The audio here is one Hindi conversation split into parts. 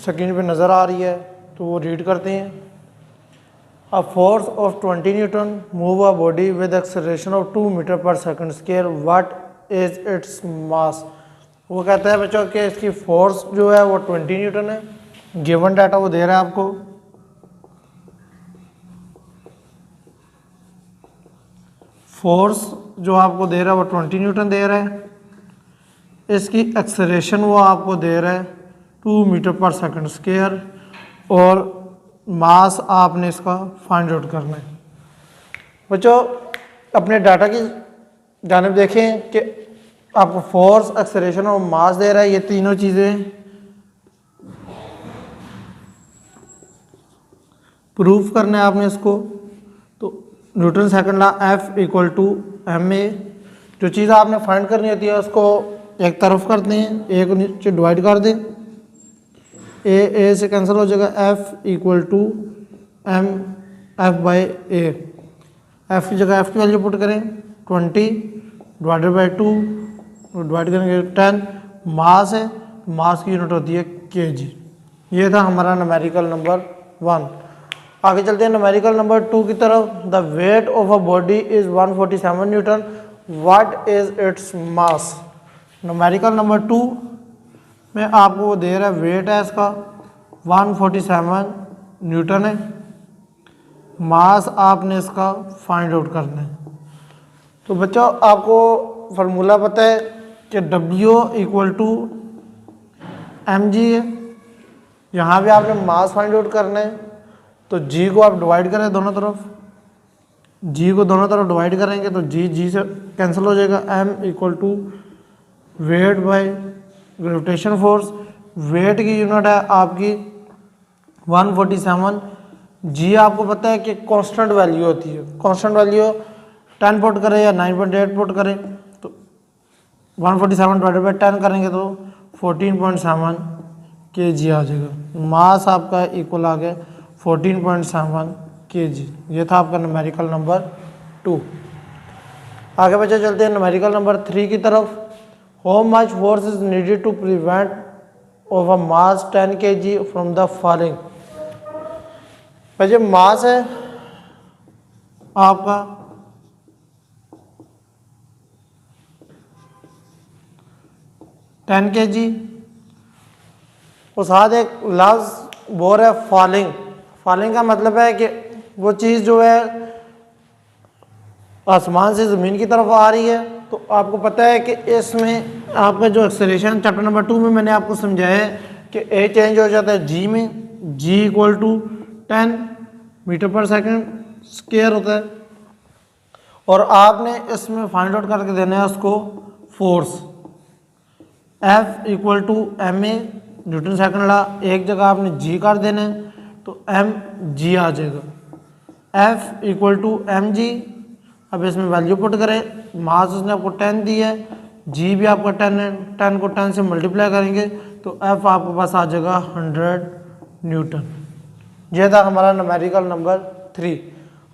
स्क्रीन पे नज़र आ रही है, तो वो रीड करते हैं। A force of 20 newton move a body with acceleration of 2 metre per second square, what is its mass. वो कहता है बच्चों कि इसकी फोर्स जो है वो 20 न्यूटन है। गिवन डाटा वो दे रहा है आपको। फोर्स जो आपको दे रहा है वो 20 न्यूटन दे रहा है। इसकी एक्सेलरेशन वो आपको दे रहा है 2 मीटर पर सेकंड स्क्वायर, और मास आपने इसका फाइंड आउट करना है। बच्चों अपने डाटा की जानिब देखें कि आपको फोर्स, एक्सेलरेशन और मास दे रहा है, ये तीनों चीज़ें प्रूफ करना है आपने इसको। तो Newton second law F equal to ma, जो चीज़ आपने फाइंड करनी होती है उसको एक तरफ करते हैं, एक नीचे डिवाइड कर दें, ए से कैंसिल हो जाएगा, F equal to M F by A. F की जगह F की वैल्यू पुट करें 20 डिवाइडेड बाई 2, डिवाइड करेंगे 10। मास है, मास की यूनिट होती है kg। ये था हमारा न्यूमेरिकल नंबर 1। आगे चलते हैं न्यूमेरिकल नंबर 2 की तरफ। The weight of a body is 147 Newton, what is its mass. Numerical number 2 में आपको वो दे रहा है, वेट है इसका 147 न्यूटन है, मास आपने इसका फाइंड आउट करना है। तो बच्चों आपको फार्मूला पता है कि W इक्वल टू mg है। यहाँ भी आपने मास फाइंड आउट करना है, तो g को आप डिवाइड करें दोनों तरफ, g को दोनों तरफ डिवाइड करेंगे तो g से कैंसिल हो जाएगा। m equal to weight by gravitation force. Weight की यूनिट है आपकी 147। g आपको पता है कि कांस्टेंट वैल्यू होती है, कांस्टेंट वैल्यू 10 पुट करें या 9.8 पुट करें, तो 147 डिवाइडेड बाई 10 करेंगे तो 14.7 kg आ जाएगा। मास आपका इक्वल आ गया 14.7 kg। ये था आपका न्यूमेरिकल नंबर 2। आगे बच्चे चलते हैं न्यूमेरिकल नंबर 3 की तरफ। How much force is needed to prevent of a mass 10 kg from the falling. बच्चे मास है आपका 10 kg, और साथ एक लफ्ज बोल रहा है फॉलिंग। फॉलिंग का मतलब है कि वो चीज़ जो है आसमान से ज़मीन की तरफ आ रही है। तो आपको पता है कि इसमें आपका जो एक्सेलरेशन चैप्टर नंबर 2 में मैंने आपको समझाया है कि ए चेंज हो जाता है g में, g equal to 10 metre per second square होता है, और आपने इसमें फाइंड आउट करके देना है उसको force. F equal to ma, Newton second law, एक जगह आपने g कर देना है तो mg आ जाएगा। F equal to mg। अब इसमें वैल्यू पुट करें, मास उसने आपको 10 दी है, g भी आपका 10 है, 10 को 10 से मल्टीप्लाई करेंगे तो F आपके पास आ जाएगा 100 न्यूटन। यह था हमारा न्यूमेरिकल नंबर 3।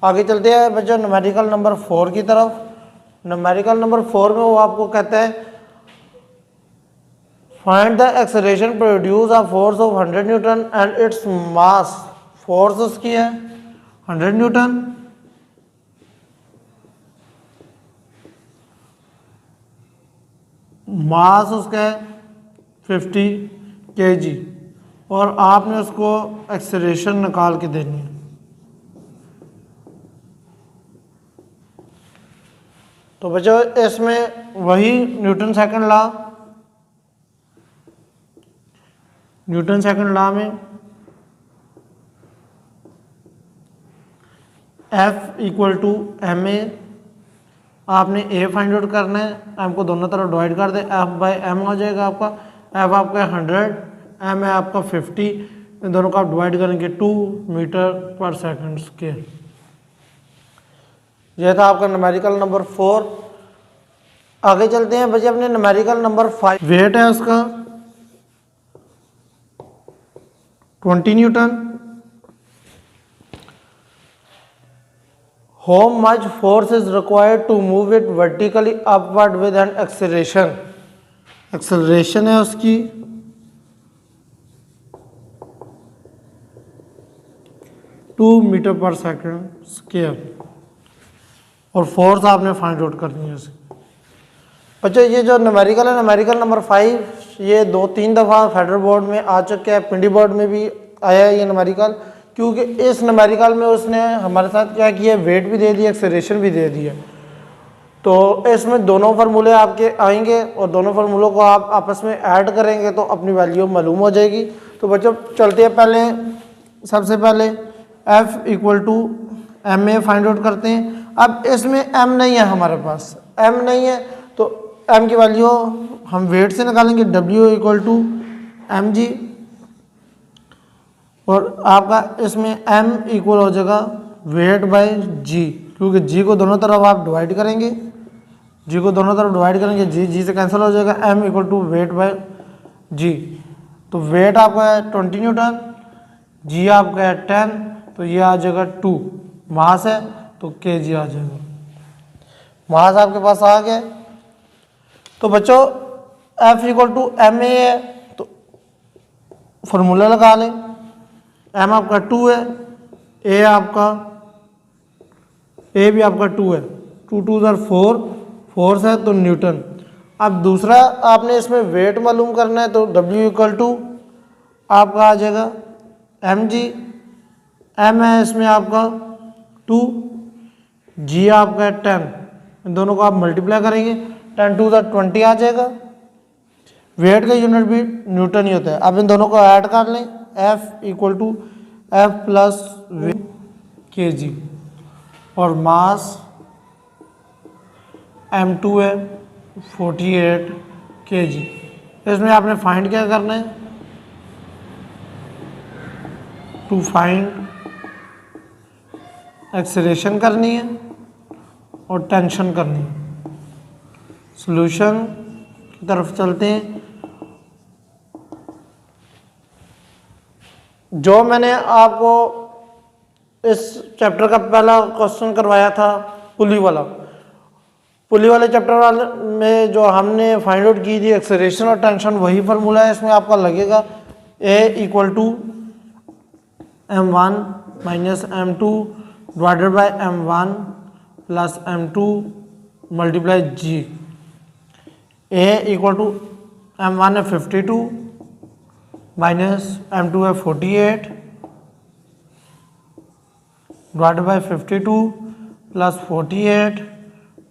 आगे चलते हैं बच्चों न्यूमेरिकल नंबर 4 की तरफ। न्यूमेरिकल नंबर 4 में वो आपको कहता है find the acceleration produce a force of 100 Newton and its mass. Force उसकी है 100 न्यूटन, मास उसका है 50 kg, और आपने उसको एक्सेलरेशन निकाल के देनी है। तो बच्चों इसमें वही Newton second law, Newton second law में F इक्वल टू ma, आपने a फाइंड आउट करना है, m को दोनों तरफ डिवाइड कर दे, F बाई m हो जाएगा आपका। F आपका 100, m है आपका 50, इन दोनों को आप डिवाइड करेंगे 2 मीटर पर सेकंड स्क्वायर। यह था आपका न्यूमेरिकल नंबर 4। आगे चलते हैं बच्चे अपने न्यूमेरिकल नंबर 5। वेट है उसका 20 Newton. How much force is required to move it vertically upward with an acceleration। Acceleration है उसकी 2 मीटर पर सेकंड स्क्वायर। और फोर्स आपने फाइंड आउट करनी है इसे। बच्चों ये जो न्यूमेरिकल है, न्यूमेरिकल नंबर 5, ये 2-3 दफ़ा फेडरल बोर्ड में आ चुके हैं, पिंडी बोर्ड में भी आया है ये न्यूमेरिकल। क्योंकि इस न्यूमेरिकल में उसने हमारे साथ क्या किया, वेट भी दे दिया, एक्सेलरेशन भी दे दिया। तो इसमें दोनों फार्मूले आपके आएंगे और दोनों फार्मूलों को आप आपस में ऐड करेंगे तो अपनी वैल्यू मालूम हो जाएगी। तो बच्चों चलते हैं, पहले सबसे पहले F equal to M A find out करते हैं। अब इसमें m नहीं है हमारे पास, m नहीं है तो m की वैल्यू हम वेट से निकालेंगे, W equal to M G. और आपका इसमें m इक्वल हो जाएगा वेट बाय g, क्योंकि g को दोनों तरफ आप डिवाइड करेंगे, g को दोनों तरफ डिवाइड करेंगे, g से कैंसिल हो जाएगा, m equal to weight by g। तो वेट आपका है 20 न्यूटन, g आपका है 10, तो ये आ जाएगा 2। मास है तो kg आ जाएगा। मास आपके पास आ गया। तो बच्चों F equal to M A है तो फॉर्मूला लगा लें। m आपका 2 है, a आपका a भी आपका 2 है, 2 2 4, फोर्स है तो न्यूटन। अब दूसरा आपने इसमें वेट मालूम करना है तो W इक्वल टू आपका आ जाएगा mg। m है इसमें आपका 2, g आपका है 10, इन दोनों को आप मल्टीप्लाई करेंगे, 10 2 20 आ जाएगा। वेट का यूनिट भी न्यूटन ही होता है। अब इन दोनों को ऐड कर लें, F equal to F plus kg। और मास m2 है 48 kg। इसमें आपने फाइंड क्या करना है, टू फाइंड एक्सेलरेशन करनी है और टेंशन करनी है। सॉल्यूशन की तरफ चलते हैं। जो मैंने आपको इस चैप्टर का पहला क्वेश्चन करवाया था पुली वाले चैप्टर वाले में जो हमने फाइंड आउट की थी एक्सेलरेशन और टेंशन, वही फार्मूला है इसमें आपका लगेगा। A equal to m1 minus m2 divided by m1 plus m2 multiply g। A equal to m1 है 52 माइनस m2 है 48 divided by 52 plus 48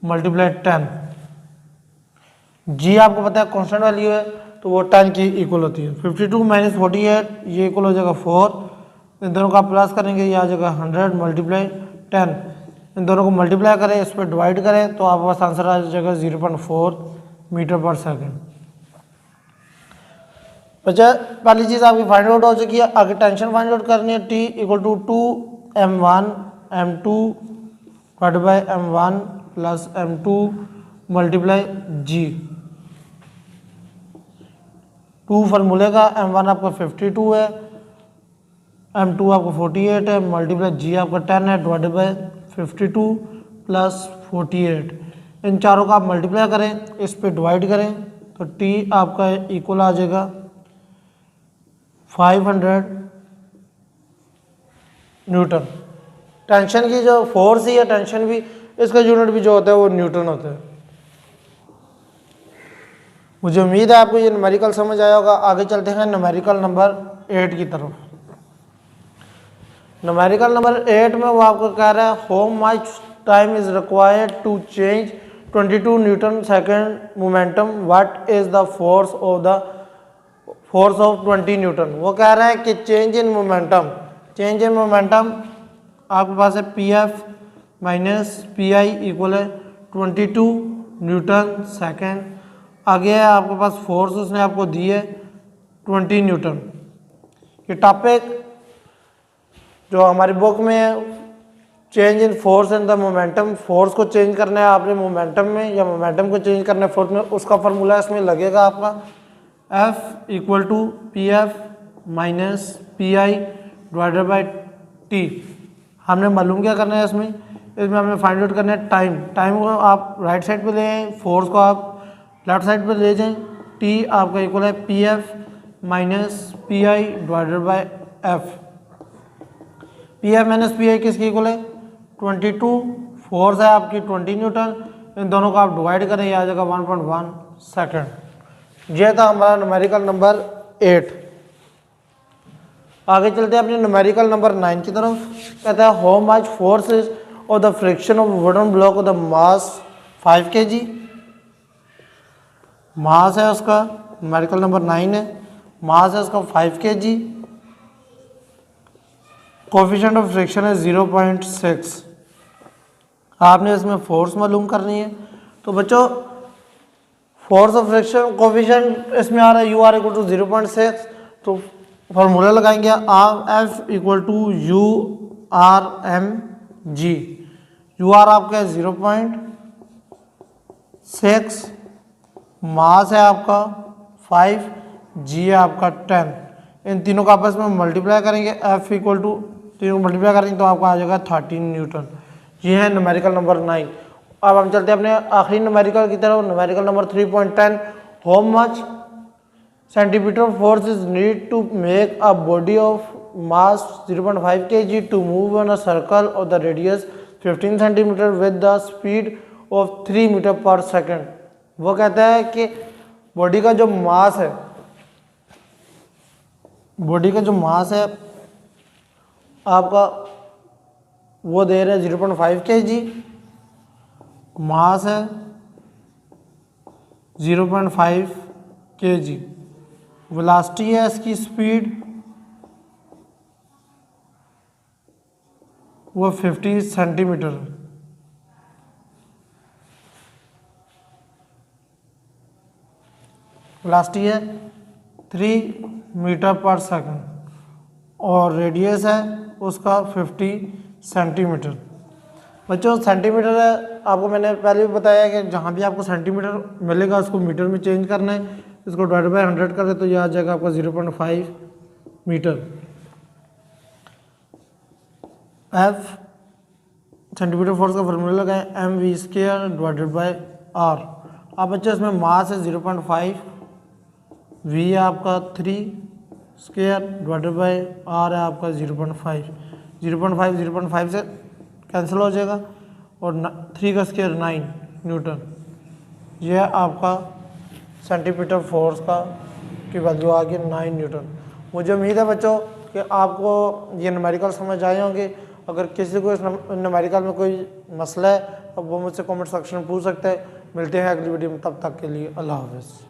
multiply 10। g आपको पता है कांस्टेंट वैल्यू है तो वो 10 की इक्वल होती है। 52 माइनस 48 ये इक्वल हो जाएगा 4, इन दोनों का प्लस करेंगे, ये आ जाएगा 100 मल्टीप्लाई 10। इन दोनों को मल्टीप्लाई करें, इस पर डिवाइड करें तो आपके पास आंसर आ जाएगा 0.4 मीटर पर सेकेंड। बच्चा पहली चीज़ आपकी फाइंड आउट हो चुकी है। आगे टेंशन फाइंड आउट करनी है। T equal to 2 m1 m2 divide by m1 plus m2 multiply g। 2 फार्मूले का, m1 आपका 52 है, m2 आपका 48 है, मल्टीप्लाई g आपका 10 है डिवाइडेड बाय 52 प्लस 48। इन चारों का आप मल्टीप्लाई करें, इस पे डिवाइड करें तो t आपका इक्वल आ जाएगा 500 न्यूटन। टेंशन की जो फोर्स ही है, टेंशन भी, इसका यूनिट भी जो होता है वो न्यूटन होता है। मुझे उम्मीद है आपको ये न्यूमेरिकल समझ आया होगा। आगे चलते हैं न्यूमेरिकल नंबर 8 की तरफ। न्यूमेरिकल नंबर 8 में वो आपको कह रहा है how much time is required to change 22 newton second momentum, what is the force of 20 newton. वो कह रहा है कि चेंज इन मोमेंटम आपके पास है Pf माइनस Pi इक्वल है 22 न्यूटन सेकेंड। आगे है आपके पास फोर्स उसने आपको दी है 20 न्यूटन। ये टॉपिक जो हमारी बुक में है, change in force and the momentum, force को चेंज करना है आपने मोमेंटम में या मोमेंटम को चेंज करना है फोर्स में, उसका फार्मूला इसमें लगेगा आपका F equal to Pf minus Pi divided by T। हमने मालूम क्या करना है इसमें हमने फाइंड आउट करना है टाइम को आप राइट साइड पे ले आए, फोर्स को आप लेफ्ट साइड पे ले जाएं। T आपका इक्वल है Pf minus Pi divided by F। P F minus P I किसकी इक्वल है 22, फोर्स है आपकी 20 न्यूटन, इन दोनों को आप डिवाइड करें, ये आ जाएगा 1.1 सेकेंड। ये था हमारा न्यूमेरिकल नंबर 8। आगे चलते हैं अपने न्यूमेरिकल नंबर 9 की तरफ। कहता है हाउ मच फोर्स इज और the friction of wooden block of the mass 5 kg। मास है उसका, न्यूमेरिकल नंबर 9 है, मास है उसका 5 kg, कोफिशिएंट ऑफ फ्रिक्शन है 0.6। आपने इसमें फोर्स मालूम करनी है। तो बच्चों फोर्स ऑफ फ्रिक्शन कोफिशिएंट इसमें आ रहा है यू आर इक्वल टू 0.6, तो फॉर्मूला लगाएंगे R F equal to U R M G. U R आपका 0.6, मास है आपका 5, जी है आपका 10। इन तीनों का आपस में मल्टीप्लाई करेंगे, एफ इक्वल टू तीनों मल्टीप्लाई करेंगे तो आपका आ जाएगा 13 न्यूटन। ये है न्यूमेरिकल नंबर 9। अब हम चलते हैं अपने आखिरी न्यूमेरिकल की तरफ, numerical number 3.10। How much centimeter force is needed to make a body of mass 0.5 kg to move on a circle of the radius 15 centimeter with the speed of 3 meter per second। वो कहता है कि बॉडी का जो मास है, बॉडी का जो मास है आपका वो दे रहे हैं 0.5 kg, मास है 0.5 kg, वेलोसिटी है इसकी स्पीड वो 50 सेंटीमीटर, वेलोसिटी है 3 मीटर पर सेकंड और रेडियस है उसका 50 सेंटीमीटर। बच्चों सेंटीमीटर है, आपको मैंने पहले भी बताया कि जहाँ भी आपको सेंटीमीटर मिलेगा उसको मीटर में चेंज करना है। इसको डिवाइड बाय 100 कर दे तो यह आ जाएगा आपका 0.5 मीटर। एफ सेंटीमीटर फोर्स का फॉर्मूला लगाएं M V square divided by R. आप बच्चों इसमें मास है 0.5, वी है आपका 3 स्क्वायर डिवाइडेड बाय आर है आपका 0.5। 0.5 से कैंसिल हो जाएगा और 3 का स्क्वायर 9 न्यूटन। यह आपका सेंटीमीटर फोर्स का की वैल्यू आ गई 9 न्यूटन। मुझे उम्मीद है बच्चों कि आपको ये न्यूमेरिकल समझ आए होंगे। अगर किसी को इस न्यूमेरिकल में कोई मसला है अब वो मुझसे कमेंट सेक्शन में पूछ सकते हैं। मिलते हैं अगली वीडियो में, तब तक के लिए अल्लाह हाफ़िज़।